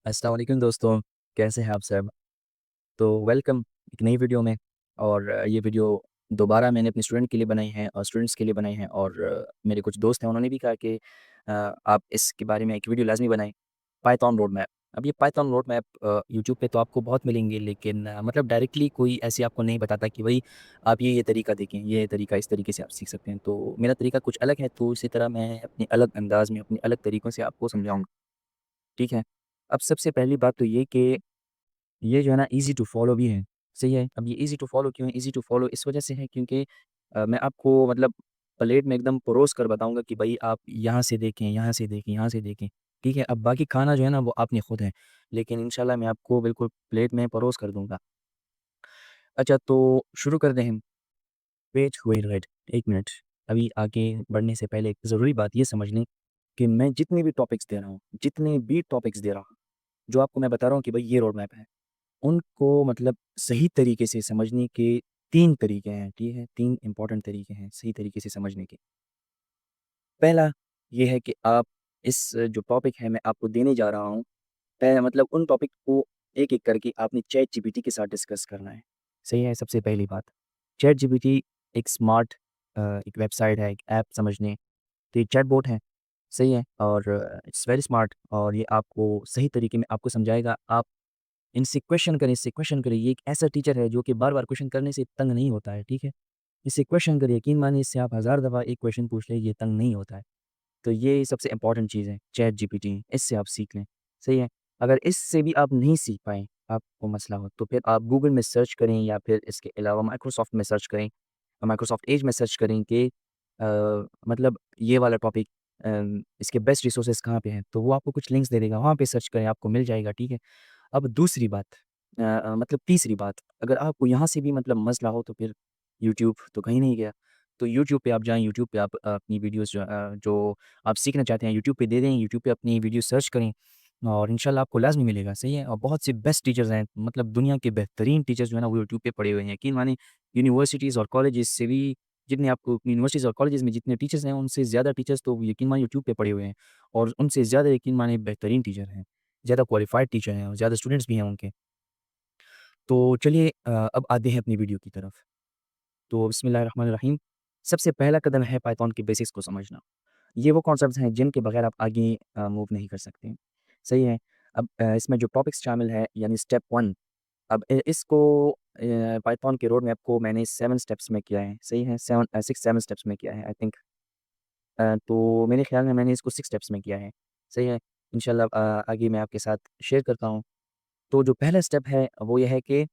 अस्सलाम वालेकुम दोस्तों, कैसे हैं आप सब? तो वेलकम एक नई वीडियो में। और ये वीडियो दोबारा मैंने अपने स्टूडेंट के लिए बनाई है और स्टूडेंट्स के लिए बनाई है। और मेरे कुछ दोस्त हैं, उन्होंने भी कहा कि आप इसके बारे में एक वीडियो लाज़मी बनाएँ, पाइथन रोड मैप। अब ये पाइथन रोड मैप यूट्यूब पे तो आपको बहुत मिलेंगे, लेकिन मतलब डायरेक्टली कोई ऐसे आपको नहीं बताता कि भई आप ये तरीका देखें, ये तरीका इस तरीके से आप सीख सकते हैं। तो मेरा तरीका कुछ अलग है, तो इसी तरह मैं अपने अलग अंदाज़ में, अपने अलग तरीकों से आपको समझाऊँगा, ठीक है? अब सबसे पहली बात तो ये कि ये जो है ना ईज़ी टू फ़ॉलो भी है, सही है? अब ये ईज़ी टू फ़ॉलो क्यों है? ईज़ी टू फ़ॉलो इस वजह से है क्योंकि मैं आपको मतलब प्लेट में एकदम परोस कर बताऊँगा कि भई आप यहाँ से देखें, यहाँ से देखें, यहाँ से देखें, ठीक है? अब बाकी खाना जो है ना वो आपने खुद है, लेकिन इंशाल्लाह मैं आपको बिल्कुल प्लेट में परोस कर दूँगा। अच्छा, तो शुरू करते हैं। Wait 1 minute. अभी आगे बढ़ने से पहले एक ज़रूरी बात ये समझ लें कि मैं जितने भी टॉपिक्स दे रहा हूँ, जितने भी टॉपिक्स दे रहा हूँ, जो आपको मैं बता रहा हूँ कि भई ये रोड मैप है, उनको मतलब सही तरीके से समझने के 3 तरीके हैं, ठीक है? 3 इम्पोर्टेंट तरीके हैं सही तरीके से समझने के। पहला ये है कि आप इस जो टॉपिक है मैं आपको देने जा रहा हूँ, मतलब उन टॉपिक को एक-एक करके आपने चैट जीपीटी के साथ डिस्कस करना है। सही है? सबसे पहली बात। चैट जीपीटी एक स्मार्ट एक वेबसाइट है, एक ऐप समझ लें। तो ये चैटबॉट है, सही है? और इट्स वेरी स्मार्ट और ये आपको सही तरीके में आपको समझाएगा। आप इससे क्वेश्चन करें। ये एक ऐसा टीचर है जो कि बार-बार क्वेश्चन करने से तंग नहीं होता है, ठीक है? इससे क्वेश्चन करिए, यकीन मानिए इससे आप हज़ार दफ़ा एक क्वेश्चन पूछ लें, ये तंग नहीं होता है। तो ये सबसे इम्पोर्टेंट चीज़ है, चैट जीपीटी, इससे आप सीख लें, सही है? अगर इससे भी आप नहीं सीख पाएँ, आपको मसला हो, तो फिर आप गूगल में सर्च करें या फिर इसके अलावा माइक्रोसॉफ्ट में सर्च करें, माइक्रोसॉफ्ट एज में सर्च करें कि मतलब ये वाला टॉपिक इसके बेस्ट रिसोर्सेज़ कहाँ पे हैं, तो वो आपको कुछ लिंक्स दे देगा, वहाँ पे सर्च करें, आपको मिल जाएगा, ठीक है? अब दूसरी बात मतलब तीसरी बात, अगर आपको यहाँ से भी मतलब मसला हो तो फिर यूट्यूब तो कहीं नहीं गया। तो यूट्यूब पे आप जाएँ, यूट्यूब पे आप अपनी वीडियोज़ जो आप सीखना चाहते हैं यूट्यूब पे दे दें, यूट्यूब पे अपनी वीडियो सर्च करें और इंशाल्लाह आपको लाज़मी मिलेगा, सही है? और बहुत से बेस्ट टीचर्स हैं, मतलब दुनिया के बेहतरीन टीचर्स जो है ना वो यूट्यूब पे पड़े हुए हैं। यकीन मानिए यूनिवर्सिटीज़ और कॉलेजेस से भी जितने आपको यूनिवर्सिटीज़ और कॉलेजेस में जितने टीचर्स हैं, उनसे ज़्यादा टीचर्स तो यकीन मानिए यूट्यूब पे पड़े हुए हैं और उनसे ज़्यादा यकीन मानिए बेहतरीन टीचर हैं, ज़्यादा क्वालिफ़ाइड टीचर हैं और ज़्यादा स्टूडेंट्स भी हैं उनके। तो चलिए अब आते हैं अपनी वीडियो की तरफ। तो बिस्मिल्लाहिर्रहमानिर्रहीम, सबसे पहला कदम है पाइथन के बेसिक्स को समझना। ये वो कॉन्सेप्ट्स हैं जिनके बगैर आप आगे मूव नहीं कर सकते, सही है? अब इसमें जो टॉपिक्स शामिल हैं यानी स्टेप 1, अब इसको पाइथन के रोड मैप को मैंने 7 स्टेप्स में किया है, सही है? 6-7 स्टेप्स में किया है आई थिंक। तो मेरे ख़्याल में मैंने इसको 6 स्टेप्स में किया है, सही है? इंशाल्लाह आगे मैं आपके साथ शेयर करता हूँ। तो जो पहला स्टेप है वो ये है कि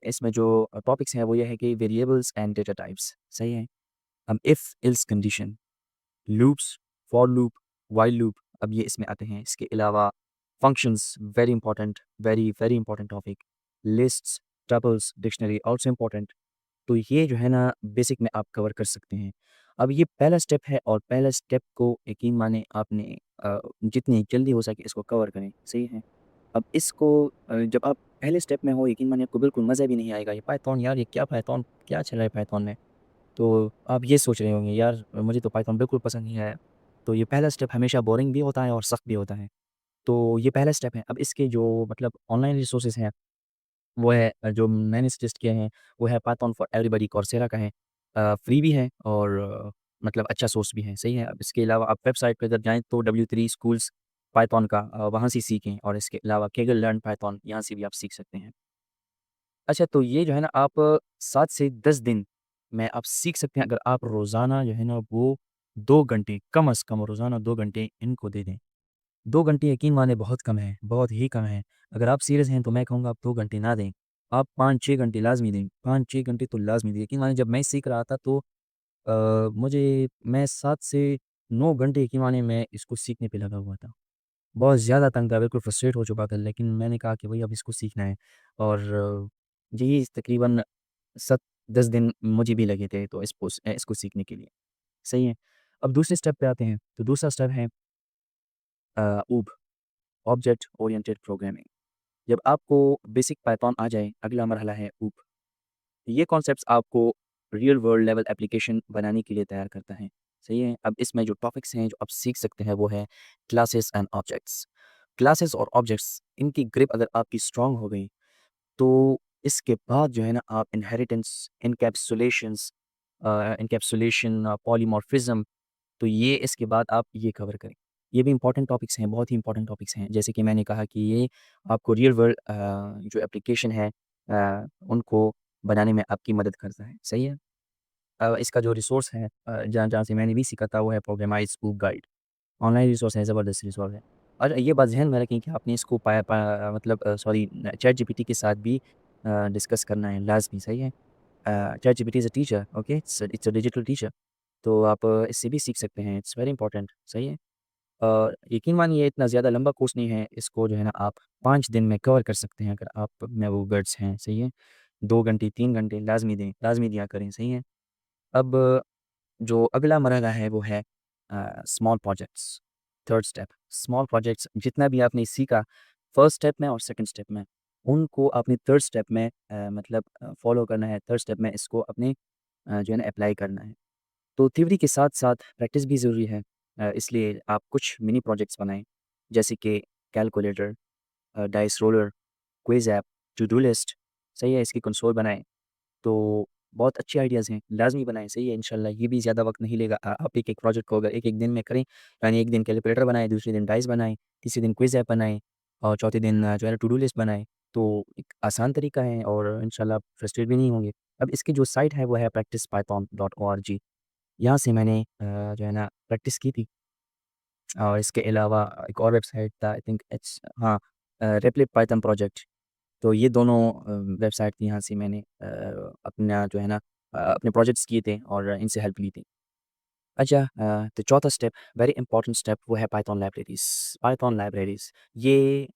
इसमें जो टॉपिक्स हैं वो ये है कि वेरिएबल्स एंड डेटा टाइप्स, सही है? अब if else condition, loops, for loop, while loop, अब ये इसमें आते हैं। इसके अलावा functions, very important, very very important topic, lists, tuples, dictionary also important. तो ये जो है ना बेसिक में आप कवर कर सकते हैं। अब ये पहला स्टेप है और पहला स्टेप को यकीन माने आपने जितनी जल्दी हो सके इसको कवर करें, सही है? अब इसको जब आप पहले स्टेप में हो यकीन मानिए आपको बिल्कुल मज़ा भी नहीं आएगा। ये पाइथन यार, ये क्या पाइथन क्या चल रहा है पाइथन में? तो आप ये सोच रहे होंगे यार मुझे तो पाइथन बिल्कुल पसंद नहीं आया। तो ये पहला स्टेप हमेशा बोरिंग भी होता है और सख्त भी होता है। तो ये पहला स्टेप है। अब इसके जो मतलब ऑनलाइन रिसोर्सेज़ हैं वो है जो मैंने सजेस्ट किए हैं वो है पाइथन फॉर एवरीबॉडी, coursera का है। फ्री भी है और मतलब अच्छा सोर्स भी है, सही है। अब इसके अलावा आप वेबसाइट पे अगर जाएँ तो W3 स्कूल्स पाइथन का वहाँ से सीखें और इसके अलावा Kaggle लर्न पाइथन यहाँ से भी आप सीख सकते हैं। अच्छा, तो ये जो है ना आप 7 से 10 दिन में आप सीख सकते हैं अगर आप रोज़ाना जो है ना वो 2 घंटे कम से कम रोज़ाना 2 घंटे इनको दे दें। 2 घंटे यकीन मानिए बहुत कम है, बहुत ही कम है। अगर आप सीरियस हैं तो मैं कहूँगा आप 2 घंटे ना दें, आप 5-6 घंटे लाज़मी दें, 5-6 घंटे तो लाज़मी दें। यकीन मानिए जब मैं सीख रहा था तो मुझे मैं 7 से 9 घंटे यकीन मानिए मैं इसको सीखने पे लगा हुआ था। बहुत ज़्यादा तंग था, बिल्कुल फ्रस्ट्रेट हो चुका था, लेकिन मैंने कहा कि भई अब इसको सीखना है और यही तकरीबन 7-10 दिन मुझे भी लगे थे तो इसको सीखने के लिए, सही है। अब दूसरे स्टेप पे आते हैं, तो दूसरा स्टेप है OOP, ऑब्जेक्ट ओरिएंटेड प्रोग्रामिंग। जब आपको बेसिक पाइथन आ जाए, अगला मरहला है OOP। ये कॉन्सेप्ट्स आपको रियल वर्ल्ड लेवल एप्लीकेशन बनाने के लिए तैयार करता है, सही है। अब इसमें जो टॉपिक्स हैं जो आप सीख सकते हैं वो है क्लासेस एंड ऑब्जेक्ट्स। क्लासेस और ऑब्जेक्ट्स इनकी ग्रिप अगर आपकी स्ट्रांग हो गई, तो इसके बाद जो है ना आप इनहेरिटेंस, इनकैप्सुलेशन, पॉलीमॉर्फिज्म, तो ये इसके बाद आप ये कवर करें। ये भी इम्पोर्टेंट टॉपिक्स हैं, बहुत ही इम्पोर्टेंट टॉपिक्स हैं। जैसे कि मैंने कहा कि ये आपको रियल वर्ल्ड जो एप्लीकेशन है उनको बनाने में आपकी मदद करता है, सही है? इसका जो रिसोर्स है जहाँ जहाँ से मैंने भी सीखा था वो है प्रोग्रामाइज़ स्कूल गाइड। ऑनलाइन रिसोर्स है, ज़बरदस्त रिसोर्स है। और ये बात ज़हन में रखें कि आपने इसको पाया पा मतलब सॉरी चैट जीपीटी के साथ भी डिस्कस करना है लाज़मी, सही है? Chat GPT is a teacher, okay? It's a digital teacher. तो आप इससे भी सीख सकते हैं, इट्स वेरी इंपॉर्टेंट, सही है? यकीन मानिए इतना ज़्यादा लंबा कोर्स नहीं है, इसको जो है ना आप 5 दिन में कवर कर सकते हैं अगर आप में वो गट्स हैं, सही है? 2 घंटे, 3 घंटे लाज़मी दें, लाज़मी दिया करें, सही है? अब जो अगला मरहला है वो है small projects, third step. Small projects जितना भी आपने सीखा फर्स्ट स्टेप में और सेकंड स्टेप में, उनको आपने थर्ड स्टेप में मतलब फॉलो करना है, थर्ड स्टेप में इसको अपने जो है ना अप्लाई करना है। तो थ्योरी के साथ-साथ प्रैक्टिस भी ज़रूरी है। इसलिए आप कुछ मिनी प्रोजेक्ट्स बनाएँ, जैसे कि calculator, dice roller, quiz app, to do list, सही है? इसकी कंसोल बनाएँ। तो बहुत अच्छे आइडियाज़ हैं, लाज़मी बनाएँ, सही है? इंशाल्लाह ये भी ज़्यादा वक़्त नहीं लेगा। आप एक-एक प्रोजेक्ट को अगर एक-एक दिन में करें, यानी एक दिन कैलकुलेटर बनाएँ, दूसरे दिन डाइस बनाएँ, तीसरे दिन क्विज़ ऐप बनाएँ और चौथे दिन जो है ना टू डू लिस्ट बनाएँ। तो एक आसान तरीका है और इंशाल्लाह आप फ्रस्ट्रेट भी नहीं होंगे। अब इसकी जो साइट है वो है practicepython.org। यहाँ से मैंने जो है ना प्रैक्टिस की थी और इसके अलावा एक और वेबसाइट था आई थिंक इट्स हाँ रेपलिट पाइथन प्रोजेक्ट। तो ये दोनों वेबसाइट थी, यहाँ से मैंने अपना जो है ना अपने प्रोजेक्ट्स किए थे और इनसे हेल्प ली थी। अच्छा तो चौथा स्टेप वेरी इंपॉर्टेंट स्टेप वो है पाइथन लाइब्रेरीज़। पाइथन लाइब्रेरीज़ ये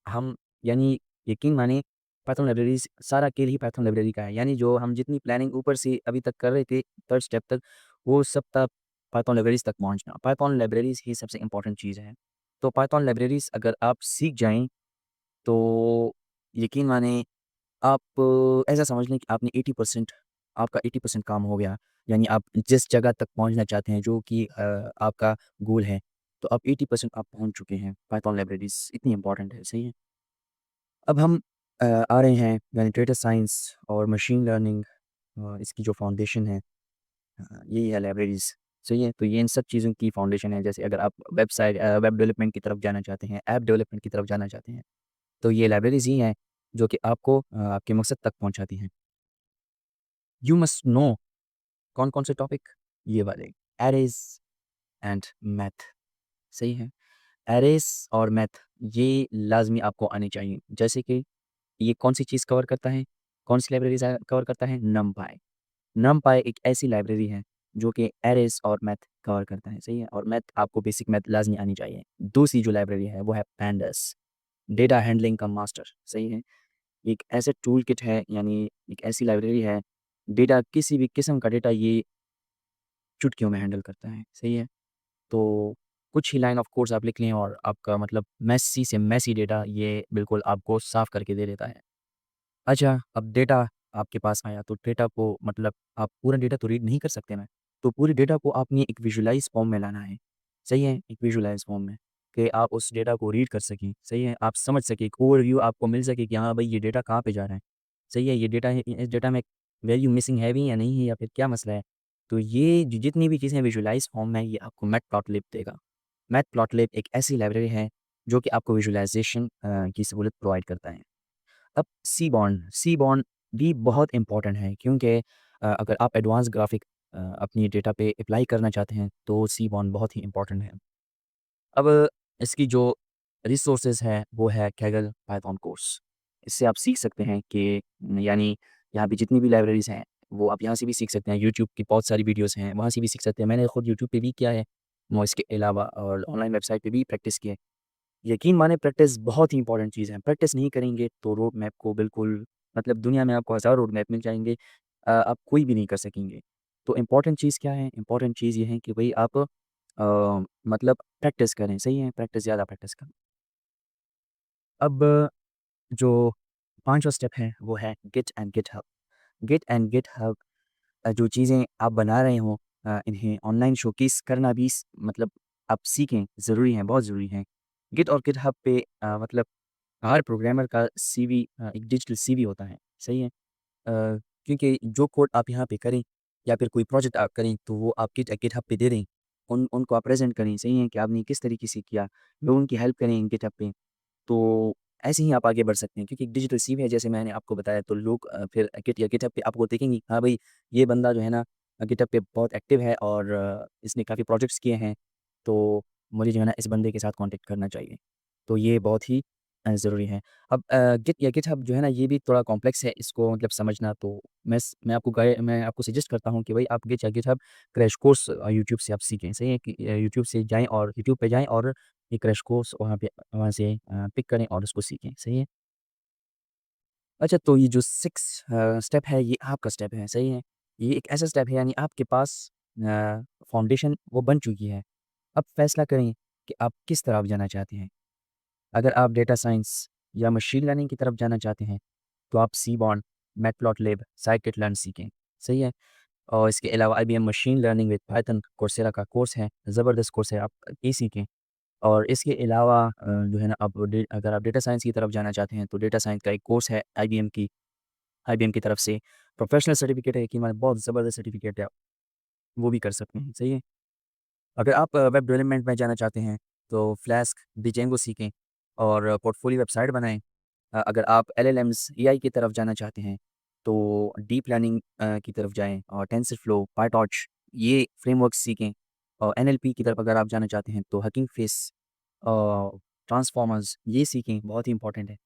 हम यानी यकीन मानिए पाइथन लाइब्रेरीज़ सारा खेल ही पाइथन लाइब्रेरी का है। यानी जो हम जितनी प्लानिंग ऊपर से अभी तक कर रहे थे थर्ड स्टेप तक, वो सब था पाइथन लाइब्रेरीज़ तक पहुँचना। पाइथन लाइब्रेरीज़ ही सबसे इम्पोर्टेंट चीज़ है। तो पाइथन लाइब्रेरीज़ अगर आप सीख जाएँ, तो यकीन मानिए आप ऐसा समझ लें कि आपने 80% आपका 80% काम हो गया। यानी आप जिस जगह तक पहुँचना चाहते हैं जो कि आपका गोल है, तो आप 80% आप पहुँच चुके हैं। पाइथन लाइब्रेरीज़ इतनी इम्पोर्टेंट है, सही है? अब हम आ रहे हैं यानी डेटा साइंस और मशीन लर्निंग इसकी जो फाउंडेशन है यही है लाइब्रेरीज़, सही है? तो ये इन सब चीज़ों की फाउंडेशन है। जैसे अगर आप वेब डेवलपमेंट की तरफ जाना चाहते हैं, ऐप डेवलपमेंट की तरफ जाना चाहते हैं, तो ये लाइब्रेरीज़ ही हैं जो कि आपको आपके मकसद तक पहुँचाती हैं। यू मस्ट नो कौन-कौन से टॉपिक? ये वाले एरेज़ एंड मैथ, सही है? एरेज़ और मैथ ये लाज़मी आपको आने चाहिए। जैसे कि ये कौन-सी चीज़ कवर करता है? कौन-सी लाइब्रेरीज़ कवर करता है? नमपाई। नमपाई एक ऐसी लाइब्रेरी है जो कि एरेज़ और मैथ कवर करता है, सही है? और मैथ आपको बेसिक मैथ लाज़मी आनी चाहिए। दूसरी जो लाइब्रेरी है वो है पैंडास, डेटा हैंडलिंग का मास्टर, सही है? एक ऐसा टूल किट है यानी एक ऐसी लाइब्रेरी है, डेटा किसी भी किस्म का डेटा ये चुटकियों में हैंडल करता है, सही है? तो कुछ ही लाइन ऑफ कोड्स आप लिख लें और आपका मतलब मेसी से मेसी डेटा ये बिल्कुल आपको साफ़ करके दे देता है। अच्छा, अब डेटा आपके पास आया तो डेटा को मतलब आप पूरा डेटा तो रीड नहीं कर सकते ना, तो पूरे डेटा को आपने एक विजुअलाइज़ फॉर्म में लाना है, सही है? एक विजुअलाइज़ फॉर्म में कि आप उस डेटा को रीड कर सकें, सही है? आप समझ सकें, एक ओवरव्यू आपको मिल सके कि हाँ भाई ये डेटा कहाँ पे जा रहा है, सही है? ये डेटा है इस डेटा में वैल्यू मिसिंग है भी या नहीं है या फिर क्या मसला है? तो ये जितनी भी चीज़ें विजुअलाइज़ फॉर्म में ये आपको मैटप्लॉटलिब देगा। मैटप्लॉटलिब एक ऐसी लाइब्रेरी है जो कि आपको विजुअलाइज़ेशन की सहूलत प्रोवाइड करता है। अब सी बॉन्ड भी बहुत इम्पोर्टेंट है क्योंकि अगर आप एडवांस ग्राफ़िक अपनी डेटा पे अप्लाई करना चाहते हैं, तो सी बॉन्ड बहुत ही इम्पोर्टेंट है। अब इसकी जो रिसोर्सेज़ है, वो है कैगल पाइथन कोर्स। इससे आप सीख सकते हैं कि यानी यहाँ पे जितनी भी लाइब्रेरीज़ हैं, वो आप यहाँ से भी सीख सकते हैं। यूट्यूब की बहुत सारी वीडियोज़ हैं, वहाँ से भी सीख सकते हैं। मैंने खुद यूट्यूब पे भी किया है और इसके अलावा और ऑनलाइन वेबसाइट पे भी प्रैक्टिस की है। यकीन माने प्रैक्टिस बहुत ही इंपॉर्टेंट चीज़ है। प्रैक्टिस नहीं करेंगे तो रोड मैप को बिल्कुल मतलब दुनिया में आपको हज़ारों रोड मैप मिल जाएँगे आप कोई भी नहीं कर सकेंगे। तो इम्पॉर्टेंट चीज़ क्या है? इम्पॉर्टेंट चीज़ ये है कि भई आप मतलब प्रैक्टिस करें, सही है? प्रैक्टिस ज़्यादा प्रैक्टिस करें। अब जो 5वाँ स्टेप है वो है git and GitHub. Git and GitHub जो चीज़ें आप बना रहे हो इन्हें ऑनलाइन शोकेस करना भी मतलब आप सीखें, ज़रूरी है, बहुत ज़रूरी है। गिट और गिटहब पे मतलब हर प्रोग्रामर का सीवी एक डिजिटल सीवी होता है, सही है? क्योंकि जो कोड आप यहाँ पे करें या फिर कोई प्रोजेक्ट आप करें तो वो आप गिटहब पे दे दें। उनको आप प्रेज़ेंट करें, सही है? कि आपने किस तरीके से किया, लोग उनकी हेल्प करें गिटहब पे। तो ऐसे ही आप आगे बढ़ सकते हैं क्योंकि एक डिजिटल सीवी है जैसे मैंने आपको बताया तो लोग फिर गिटहब पे आपको देखेंगे, हाँ भाई ये बंदा जो है ना गिटहब पे बहुत एक्टिव है और इसने काफ़ी प्रोजेक्ट्स किए हैं, तो मुझे जो है ना इस बंदे के साथ कॉन्टैक्ट करना चाहिए। तो ये बहुत ही ज़रूरी है। अब गिटहब जो है ना ये भी थोड़ा कॉम्प्लेक्स है इसको मतलब समझना, तो मैं आपको सजेस्ट करता हूँ कि भाई आप गिटहब क्रैश कोर्स यूट्यूब से आप सीखें, सही है? कि यूट्यूब से जाएँ और यूट्यूब पे जाएँ और ये क्रैश कोर्स वहाँ से पिक करें और उसको सीखें, सही है? अच्छा तो ये जो 6 स्टेप है ये आपका स्टेप है, सही है? ये एक ऐसा स्टेप है यानी आपके पास फाउंडेशन वो बन चुकी है। अब फैसला करें कि आप किस तरफ जाना चाहते हैं। अगर आप डेटा साइंस या मशीन लर्निंग की तरफ जाना चाहते हैं, तो आप सीबॉर्न, मैटप्लॉटलिब, साइकिट-लर्न सीखें, सही है? और इसके अलावा IBM machine learning with Python Coursera का कोर्स है, ज़बरदस्त कोर्स है, आप ये सीखें। और इसके अलावा जो है ना अगर आप डेटा साइंस की तरफ जाना चाहते हैं, तो डेटा साइंस का एक कोर्स है आईबीएम की तरफ से। प्रोफेशनल सर्टिफिकेट है कि मतलब बहुत ज़बरदस्त सर्टिफिकेट है, वो भी कर सकते हैं, सही है? अगर आप वेब डेवलपमेंट में जाना चाहते हैं, तो फ्लास्क, डिजेंगो सीखें और पोर्टफोलियो वेबसाइट बनाएँ। अगर आप एलएलएम्स, एआई की तरफ जाना चाहते हैं, तो डीप लर्निंग की तरफ जाएँ और टेंसरफ्लो, पायटॉर्च ये फ्रेमवर्क सीखें। और एनएलपी की तरफ अगर आप जाना चाहते हैं, तो हकिंग फेस ट्रांसफॉर्मर्स ये सीखें, बहुत ही इंपॉर्टेंट है।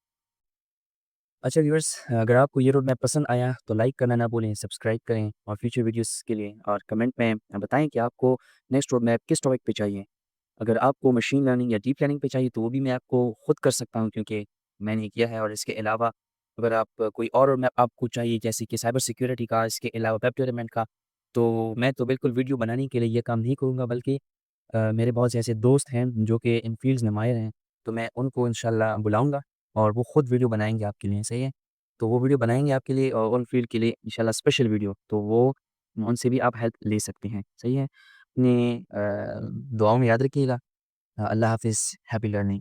अच्छा व्यूअर्स अगर आपको ये रोड मैप पसंद आया तो लाइक करना ना भूलें, सब्सक्राइब करें और फ्यूचर वीडियोस के लिए और कमेंट में बताएं कि आपको नेक्स्ट रोड मैप किस टॉपिक पे चाहिए। अगर आपको मशीन लर्निंग या डीप लर्निंग पे चाहिए तो वो भी मैं आपको खुद कर सकता हूँ क्योंकि मैंने किया है। और इसके अलावा अगर आप कोई और रोड मैप आपको चाहिए जैसे कि साइबर सिक्योरिटी का, इसके अलावा वेब डेवलपमेंट का, तो मैं तो बिल्कुल वीडियो बनाने के लिए ये काम नहीं करूँगा, बल्कि मेरे बहुत से ऐसे दोस्त हैं जो कि इन फ़ील्ड्स में माहिर हैं, तो मैं उनको इंशाल्लाह बुलाऊँगा और वो खुद वीडियो बनाएँगे आपके लिए, सही है? तो वो वीडियो बनाएँगे आपके लिए और उन फ़ील्ड के लिए इंशाल्लाह स्पेशल वीडियो, तो वो उनसे भी आप हेल्प ले सकते हैं, सही है? अपनी दुआओं में याद रखिएगा। अल्लाह हाफ़िज़, हैप्पी लर्निंग।